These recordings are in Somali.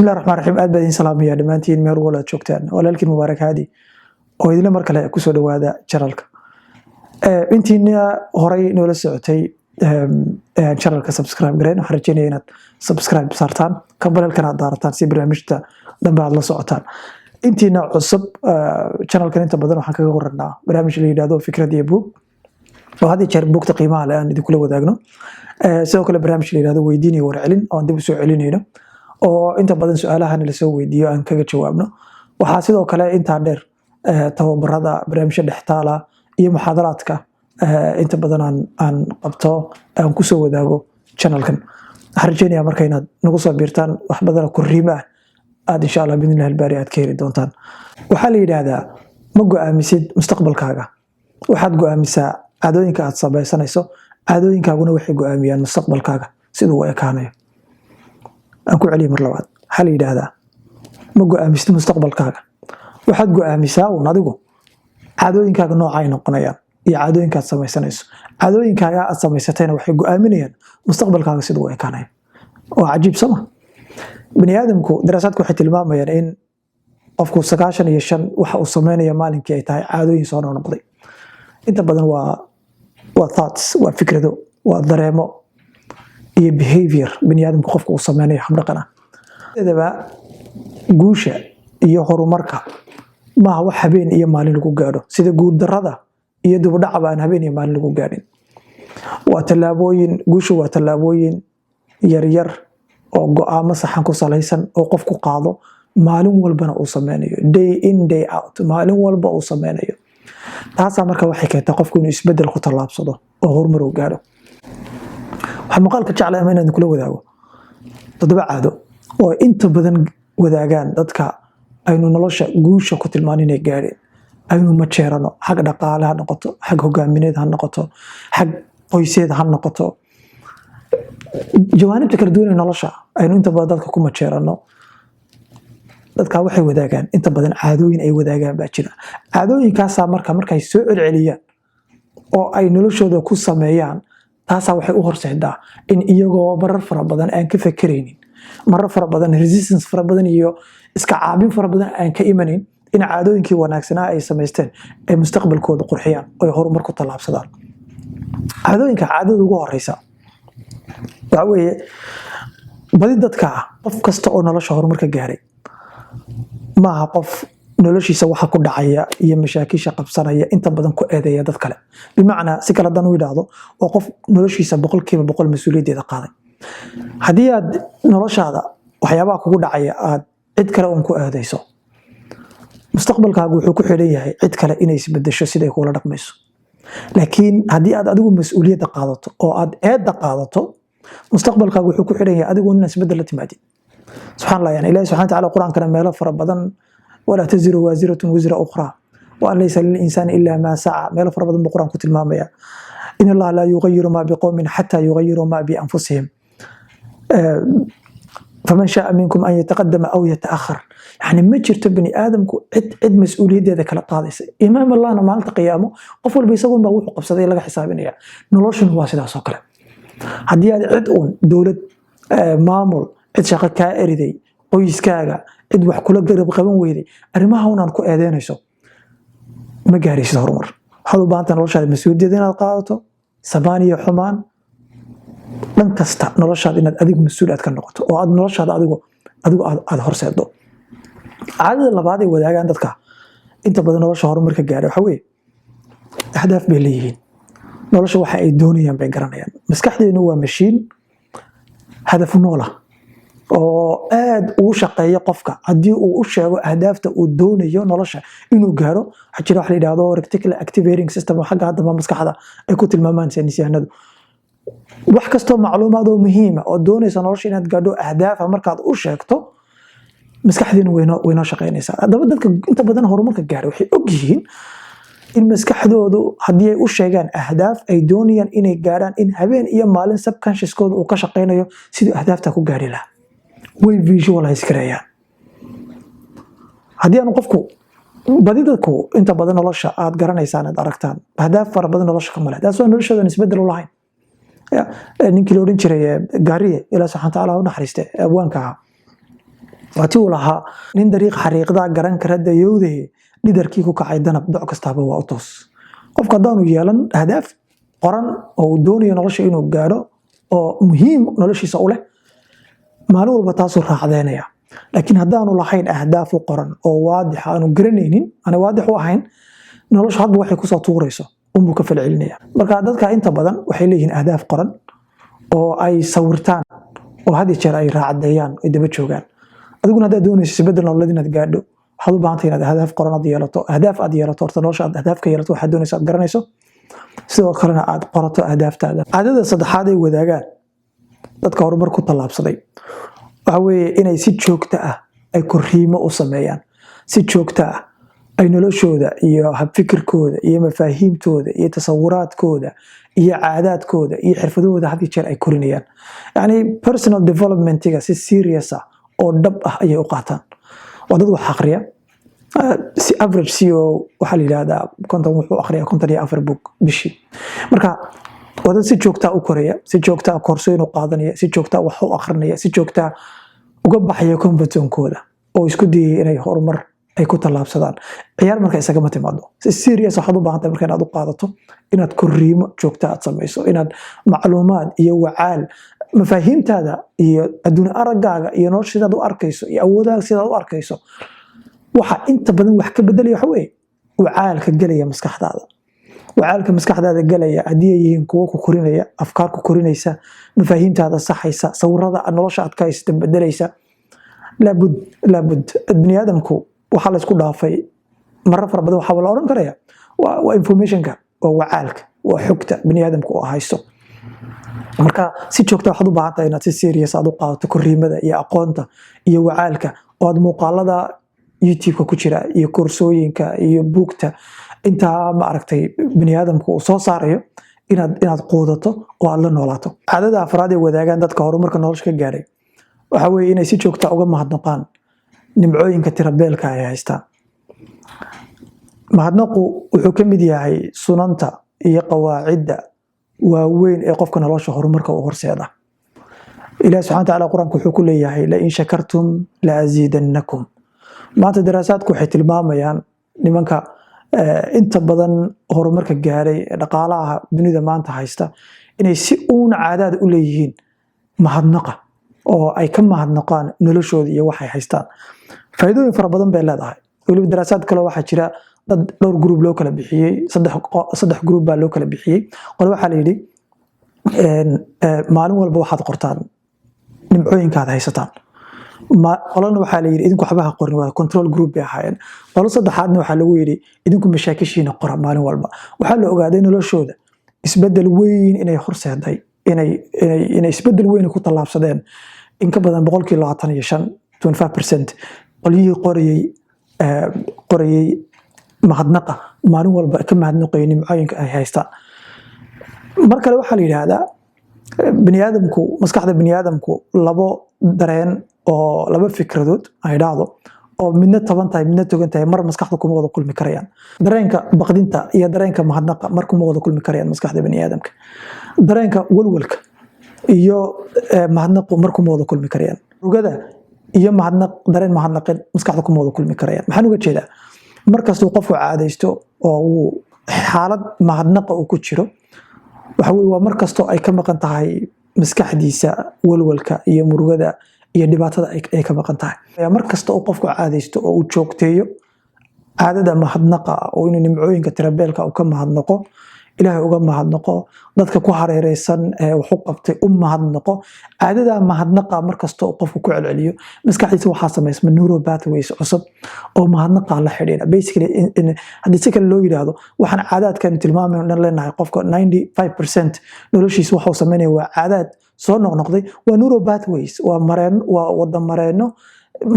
بسم الله الرحمن الرحيم aad baa idin salaamaya dhamaantiin meel walaad joogtaan walaalkiin mubaarak haadi oo idin mar kale ku soo dhawaada channelka intiina horay noola socotay channelka subscribe gareyn waxaan rajeynayaa inaad subscribe saartaan kambalkan aad daarataan si barnaamijta dambe aad la socotaan intiina cusub channelkan inta badan waxaan kaga qornaa barnaamij la yiraahdo fikrad iyo buug oo hadii jeer buugta qiimaha leh aan idin kula wadaagno sidoo kale barnaamij la yiraahdo weydiin iyo warcelin oo dib u soo celinayno oo inta badan su'aalahan la soo weydiiyo aan kaga jawaabno waxa sidoo kale inta dheer tababarada barnaamijka dhextaala iyo muxaadaraadka inta badan aan qabto aan ku soo wadaago channelkan harjeenaya marka inaad nagu soo biirtaan wax badan ku riima aad insha Allah bidin Allah baari aad ka heli doontaan waxa la yiraahdaa ma go'aamisid mustaqbalkaaga waxaad go'aamisaa caadooyinka aad sabaysanayso caadooyinkaaguna waxay go'aamiyaan mustaqbalkaaga sidoo uu ekaanayo aan ku celiyo mar labaad hal yiraahdaa ma go'aamisid mustaqbalkaaga waxaad go'aamisaa oo adigu caadooyinkaaga noocay noqonayaan iyo caadooyinka aad samaysanayso caadooyinkaaga aad samaysatayna waxay go'aaminayaan mustaqbalkaaga sidoo uu ekaanayo oo cajiib sama bani aadamku daraasadku waxay tilmaamayaan in qofku 95 waxa uu sameeyo maalinkii ay tahay caadooyin soo noqday inta badan waa thoughts waa fikrado waa dareemo iyo behavior bani aadamku qofku uu sameeyo hab dhaqan ah sidaba guusha iyo horumarka ma wax habeen iyo maalin lagu gaaro sida guud darada iyo dib u dhac aan habeen iyo maalin lagu gaarin waa talaabooyin guushu waa talaabooyin yar oo go'aamo saxan ku salaysan oo qofku qaado maalin walbana uu sameeyo day in day out maalin walba uu sameeyo taas marka waxay keentaa qofku inuu isbedel ku talaabsado oo horumar uu gaaro waxa maqalka jeclaa inaan kula wadaago toddoba caado oo inta badan wadaagaan dadka aynu nolosha guusha ku tilmaan inay gaareen aynu ma jeerano xag dhaqaale ha noqoto xag hogaamineed ha noqoto xag qoyseed ha noqoto jawaanibta kala duwan ee nolosha aynu inta badan dadka ku ma jeerano dadka waxay wadaagaan inta badan caadooyin ay wadaagaan baa jira caadooyinkaas markay soo celceliyaan oo ay noloshooda ku sameeyaan taas waxay u horseedaa in iyagoo marar fara badan aan ka fakareynin marar fara badan resistance fara badan iyo iska caabin fara badan aan ka imanin in caadooyinkii wanaagsanaa ay sameysteen ay mustaqbalkooda qurxiyaan oo horumar ku talaabsadaan caadooyinka caadada ugu horeysa waxa weeye badi dadka qof kasta oo nolosha horumarka gaaray maaha qof noloshiisa waxa ku dhacaya iyo mashaakisha qabsanaya inta badan ku eedeeya dad kale bimaana si kala dan u yiraahdo oo qof noloshiisa 100% mas'uuliyadda qaaday hadii aad noloshaada waxyaabaha kugu dhacaya aad cid kale oo ku eedeyso mustaqbalkaagu wuxuu ku xiran yahay cid kale inay isbedesho sida ay kula dhaqmayso laakiin hadii aad adigu mas'uuliyadda qaadato oo aad eedda qaadato mustaqbalkaagu wuxuu ku xiran yahay adigu in isbedel la timaadid subhanallah yani ilaahay subhanahu wa ta'ala quraanka meelo fara badan wala taziru waziratun wizra ukhra wa laysa lil insani illa ma sa'a meelo fara badan quraanku tilmaamaya in allah la yughayyiru ma biqawmin hatta yughayyiru ma bi anfusihim faman sha'a minkum an yataqaddama aw yata'akhkhar yani ma jirto bani aadamku cid mas'uuliyaddeeda kala qaadaysa imaam allahna maalinta qiyaamo qof walba isagu baa wuxuu qabsaday laga xisaabinaya noloshuna waa sidaas oo kale hadii aad cid uun dawlad maamul cid shaqo ka eriday qoyskaaga cid wax kula garab qaban weyday arimaha unaan ku eedeynayso ma gaaraysid horumar waxaad u baahantahay noloshaada mas'uuliyadda inaad qaadato sabaan iyo xumaan dhan kasta noloshaada inaad adigu mas'uul aad ka noqoto oo aad noloshaada adigu aad horseedo caadada labaad ee wadaagaan dadka inta badan nolosha horumarka gaaray waxa weeye ahdaaf bay leeyihiin nolosha waxa ay doonayaan bay garanayaan maskaxdeenu waa mashiin hadaf nool ah oo aad ugu shaqeeyo qofka hadii uu u sheego ahdaafta uu doonayo nolosha inuu gaaro waxa jira wax la yiraahdo reticular activating system oo xagga hadda maskaxda ay ku tilmaamaan saynisyahannadu wax kasto macluumaad oo muhiim ah oo doonaysa nolosha inaad gaadho ahdaaf markaad u sheegto maskaxdeenu wayno shaqeynaysaa hadaba dadka inta badan horumarka gaaray waxay og yihiin in maskaxdoodu hadii ay u sheegaan ahdaaf ay doonayaan inay gaaraan in habeen iyo maalin subconscious-kooda uu ka shaqeynayo sidii ahdaafta ku gaari lahaa way visualize karayaan hadii aan qofku badi dadku inta badan nolosha aad garanaysaan aad aragtaan ahdaaf fara badan nolosha ka malay taas waa noloshooda isbedel u lahayn ninkii la oran jiray gaariye ilaa subhanahu wa ta'ala u naxariistay abwaanka waati uu lahaa nin dariiq xariiqda garan kara dayowde lidarkii ku kacay danab doc kastaaba waa u toos qofka haddaanu yeelan ahdaaf qoran oo uu doonayo nolosha inuu gaadho oo muhiim noloshiisa u leh maalin walba taasuu raacdeynaya laakiin haddaanu lahayn ahdaaf u qoran oo waadix aanu garanaynin ana waadix u ahayn nolosha hadba waxay kusoo tuurayso unbuu ka falcelinaya marka dadka inta badan waxay leeyihiin ahdaaf qoran oo ay sawirtaan oo had iyo jeer ay raacdeeyaan ay daba joogaan adiguna haddaad doonayso isbedel nololeed inaad gaadho waxaad u baahan tahay inaad ahdaaf qoran aad yeelato ahdaaf aad yeelato horta nolosha aad ahdaaf ka yeelato waxaad doonayso aad garanayso sidoo kalena aad qorato ahdaaftaada caadada saddexaad ay wadaagaan dadka horumar ku tallaabsaday waxa weeye inay si joogto ah ay korriimo u sameeyaan si joogto ah ay noloshooda iyo habfikirkooda iyo mafaahiimtooda iyo tasawuraadkooda iyo caadaadkooda iyo xirfadahooda had iyo jeer ay korinayaan yacni personal developmentiga si serious ah oo dhab ah ayay u qaataan waa dad wax akhriya si average CEO waxaa la yidhaahdaa konton wuxuu akhriyaa 54 book bishii marka waa dad si joogta u koraya si joogta koorsooyin u qaadanaya si joogta wax u akhrinaya si joogta uga baxaya competencekooda oo isku dayay inay horumar ay ku tallaabsadaan ciyaar marka isaga ma timaado si serious waxaad u baahan tahay marka inaad u qaadato inaad korriimo joogta aad samayso inaad macluumaad iyo wacaal mafaahiimtaada iyo adduun araggaaga iyo nolosha sidaad u arkayso iyo awoodaaga sidaad u arkayso waxa inta badan wax ka bedelaya waxa weeye wacaalka gelaya maskaxdaada wacaalka maskaxdaada gelaya haddii ay yihiin kuwo ku korinaya afkaar ku korinaysa mafaahiimtaada saxaysa sawirada nolosha aad ka haysta bedelaysa laabud bini aadamku waxaa la isku dhaafay marar fara badan waxaa la oran karaya waa informationka waa wacaalka waa xogta bini aadamku oo haysto marka si joogta waxaad u baahan tahay inaad si serious aad u qaadato korriimada iyo aqoonta iyo wacaalka oo aad muuqaalada YouTube-ka ku jira iyo koorsooyinka iyo buugta intaa ma aragtay bini aadamku uu soo saarayo inaad quudato oo aad la noolaato caadada afraad ee wadaagaan dadka horumarka nolosha ka gaaray waxa weeye inay si joogta uga mahadnaqaan nimcooyinka tirabeelka ay haystaan mahadnaqu wuxuu ka mid yahay sunanta iyo qawaacidda waaweyn ee qofka nolosha horumarka u horseeda ilaahi subxaana watacaala qur-aanku wuxuu ku leeyahay la in shakartum la aziidannakum maanta daraasaadku waxay tilmaamayaan nimanka inta badan horumarka gaaray dhaqaalaha dunida maanta haysta inay si uun caadaad u leeyihiin mahadnaqa oo ay ka mahadnaqaan noloshooda iyo waxay haystaan faa'iidooyin fara badan bay leedahay weliba daraasaad kale waxaa jira dad dhowr group loo kala bixiyey saddex group baa loo kala bixiyey qole waxaa la yidhi maalin walba waxaad qortaan nimcooyinkaad haysataan qolana waxaa la yidhi idinku waxbaha qorin waa control group bay ahaayeen qolo saddexaadna waxaa lagu yidhi idinku mashaakishiina qora maalin walba waxaa la ogaaday noloshooda isbedel weyn inay horseeday inay isbedel weyn ku tallaabsadeen in ka badan 25% qolyihii qorayay mahadnaqa maalin walba ka mahadnaqay nimcooyinka ay haystaan mar kale waxaa la yidhaahdaa biniaadamku maskaxda biniaadamku labo dareen oo laba fikradood ay dhacdo oo midna taban tahay midna togan tahay mar maskaxda kuma wada kulmi karayaan dareenka baqdinta iyo dareenka mahadnaqa mar kuma wada kulmi karayaan maskaxda biniaadamka dareenka walwalka iyo mahadnaqu mar kuma wada kulmi karayaan rugada iyo dareen mahadnaqin maskaxda kuma wada kulmi karayaan maxaan uga jeedaa markastuu qofku caadaysto oo uu xaalad mahadnaqa uu ku jiro waxa weeye waa markastoo ay ka maqan tahay maskaxdiisa walwalka iyo murugada iyo dhibaatada ay ka maqan tahay markasta oo qofku caadaysto oo uu joogteeyo caadada mahadnaqa oo inuu nimcooyinka tirabeelka uu ka mahadnaqo ilaahay uga mahadnaqo dadka ku hareereysan wax u qabtay u mahadnaqo caadada mahadnaqa markasta oo qofku ku celceliyo maskaxdiisa waxaa samaysma neural pathways cusub oo mahadnaqa la xidhiidha basically haddii si kale loo yidhaahdo waxaan caadaadkan tilmaamayno dhan leenahay qofka 95% noloshiisa waxuu sameynaya waa caadaad soo noqnoqday waa neural pathways waa wada mareeno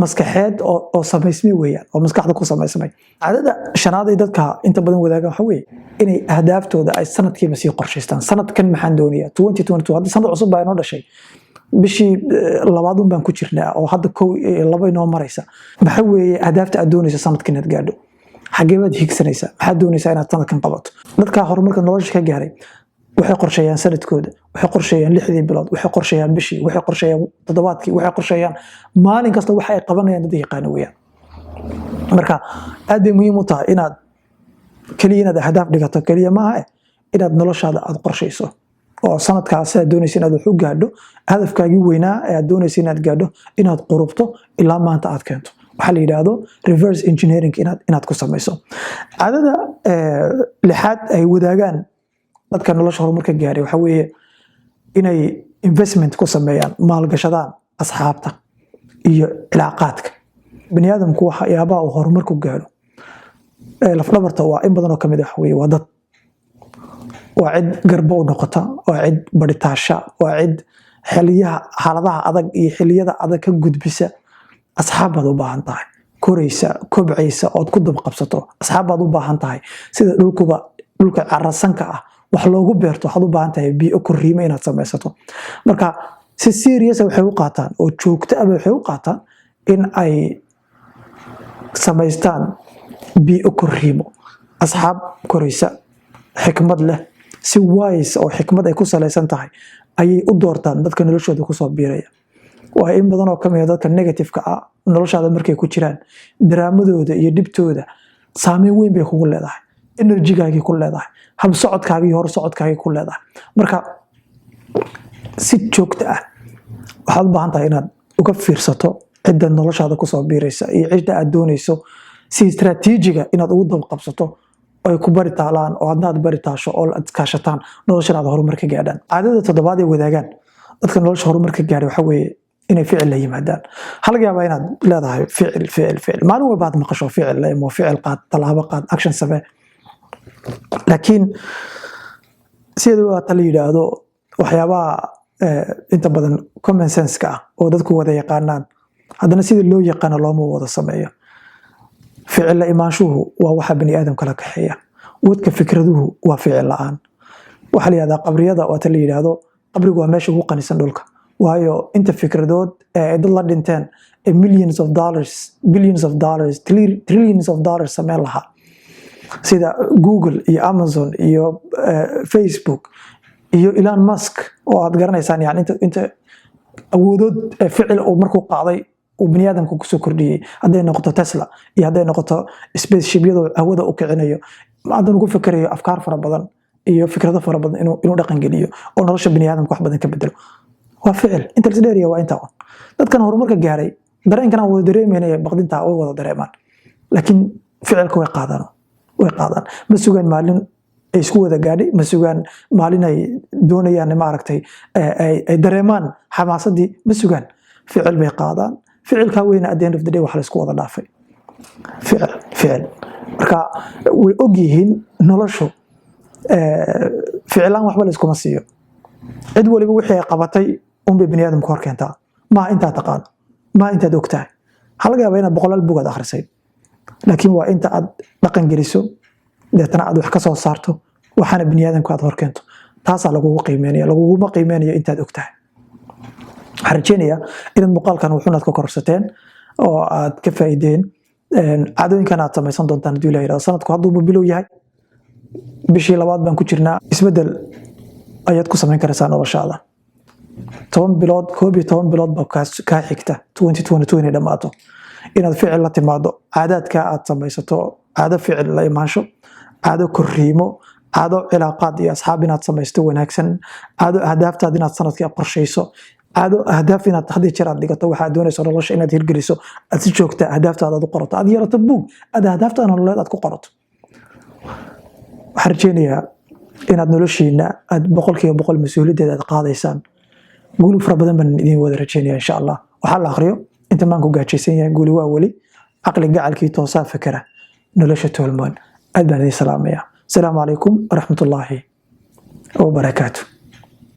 maskaxeed oo samaysmay weeyaan oo maskaxda ku samaysmay caadada shanaad ee dadka inta badan wadaagaan waxa weeye inay ahdaaftoda ay sanadkiiba sii qorshaystaan sanadkan maxaan doonayaa 2022 hadda sanad cusub baa inoo dhashay bishii labaadun baan ku jirnaa oo hadda 2 inoo maraysa maxaa weeye ahdaafta aad doonaysa sanadkan inaad gaadho xagee baad higsanaysaa maxaad doonaysaa inaad sanadkan qabato dadka horumarka nolosha ka gaaray waxay qorsheeyaan sanadkooda waxay qorsheeyaan 6 bilood waxay qorsheeyaan bishii waxay qorsheeyaan toddobaadkii waxay qorsheeyaan maalin kasta waxa ay qabanayaan dad yaqaan weeyaan marka aad bay muhiim u tahay inaad kaliya inaad ahdaaf dhigato kaliya maaha inaad noloshaada aad qorsheyso oo sanadkaas aad doonayso inaad wax u gaadho hadafkaagii weynaa ee aad doonayso inaad gaadho inaad qurubto ilaa maanta aad keento waxaa la yidhaahdo reverse engineering inaad ku samayso caadada lixaad ay wadaagaan dadka nolosha horumarka gaaray waxaa weeye inay investment ku sameeyaan maalgashadaan asxaabta iyo cilaaqaadka bani aadamku waxyaabaha uu horumar ku gaadho lafdhabarta waa in badan oo kamid ah weeye waa dad waa cid garbo u noqota waa cid baritaasha waa cid xaaladaha adag iyo xilliyada adag ka gudbisa asxaab baad u baahan tahay koraysa kobcaysa ood ku dabaqabsato asxaab baad u baahan tahay sida dhulka carasanka ah wax loogu beerto waxaad u baahan tahay biyo korriimo inaad samaysato marka si serious waxay u qaataan oo joogto ah waxay u qaataan in ay samaystaan biyo korriimo asxaab koraysa xikmad leh si wise oo xikmad ay ku salaysan tahay ayay u doortaan dadka noloshooda ku soo biiraya waa in badan oo kamid dadka negative-ka ah noloshaada markay ku jiraan daraamadooda iyo dhibtooda saameyn weyn bay kugu leedahay energy-gaagii ku leedahay hab socodkaagii iyo hor socodkaagii ku leedahay marka si joogto ah waxaad u baahan tahay inaad uga fiirsato cidda noloshaada kusoo biiraysa iyo cidda aad doonayso si istaraatiijiga inaad ugu dabaqabsato ay ku bari taalaan oo adna aad bari taasho oo aad kaashataan noloshan aad horumar ka gaadhaan caadada toddobaad ay wadaagaan dadka nolosha horumar ka gaadhay waxaa weeye inay ficil la yimaadaan waxaa laga yaabaa inaad leedahay ficil maalin walba aad maqasho ficil imo ficil qaad tallaabo qaad action samee laakiin sida waata la yidhaahdo waxyaabaha inta badan common sense-ka ah oo dadku wada yaqaanaan haddana sida loo yaqaano looma wada sameeyo ficil la imaanshuhu waa waxa bani aadamka la kaxeeya wadka fikraduhu waa ficil la-aan waxaa la yidhahdaa qabriyada waata la yidhaahdo qabrigu waa meesha ugu qanisan dhulka waayo inta fikradood ee dad la dhinteen millions of dollars billions of dollars trillions of dollars sameen lahaa sida Google iyo Amazon iyo Facebook iyo Elon Musk oo aad garanaysaan yani inta awoodood ficil oo markuu qaaday oo bani aadamku ku soo kordhiyay haday noqoto Tesla iyo haday noqoto spaceship-yada hawada u kicinayo maadan ugu fikirayo afkaar fara badan iyo fikrado fara badan inuu dhaqan geliyo oo nolosha bani aadamku wax badan ka bedelo waa ficil inta la dheeriyo waa inta dadkan horumarka gaaray dareenkana wada dareemayna baqdinta way wada dareemaan laakiin ficilku way qaadaan ma sugaan maalin ay isku wada gaadhay ma sugaan maalin ay doonayaan maaragtay ay dareemaan xamaasadii ma sugaan ficil bay qaadaan ficilka weyn at the end of the day wax la isku wada dhaafay ficil marka way og yihiin noloshu ficilaan waxba la iskuma siiyo cid waliba wixii ay qabatay unbay bani aadamku hor keentaa maaha intaad taqaano maaha intaad ogtahay waxaa laga yaabaa inaad boqolaal bugaad akhrisay laakiin waa inta aad dhaqan geliso deetana aad wax ka soo saarto waxaana bani aadamku aad hor keento taasaa lagugu qiimeynaya laguguma qiimeynayo intaad ogtahay waxaan rajeynayaa inaad muuqaalkan wuxuunaad ka kororsateen oo aad ka faa'iideen caadooyinkan aad samaysan doontaan hadduu ilaha yidhahdo sanadku hadduu bilow yahay bishii labaad baan ku jirnaa isbedel ayaad ku samayn karaysaa noloshaada 10 bilood 11 bilood baa kaa xigta 2022 inay dhammaato inaad ficil la timaado caadaadka aad samaysato caado ficil la imaansho caado korriimo caado cilaaqaad iyo asxaab inaad samaysto wanaagsan caado ahdaaftaad inaad sanadkii qorshayso caado ahdaaf inaad haddii jeer aad dhigato waxaad doonayso nolosha inaad hirgeliso aad si joogta ahdaaftaada aad u qorato aad yeelato buug aad ahdaaftaada nololeed aad ku qorato waxaan rajeynayaa inaad noloshiina aad 100% mas-uuliyaddeeda aad qaadaysaan guul fara badan baan idin wada rajeynaya insha Allah waxa la akhriyo inta maan ku gaajaysan yahay guuli waa wali aqli gacalkii toosaa fikra nolosha toolmoon aad baan idin salaamaya assalaamu calaykum waraxmatullaahi wabarakaatuh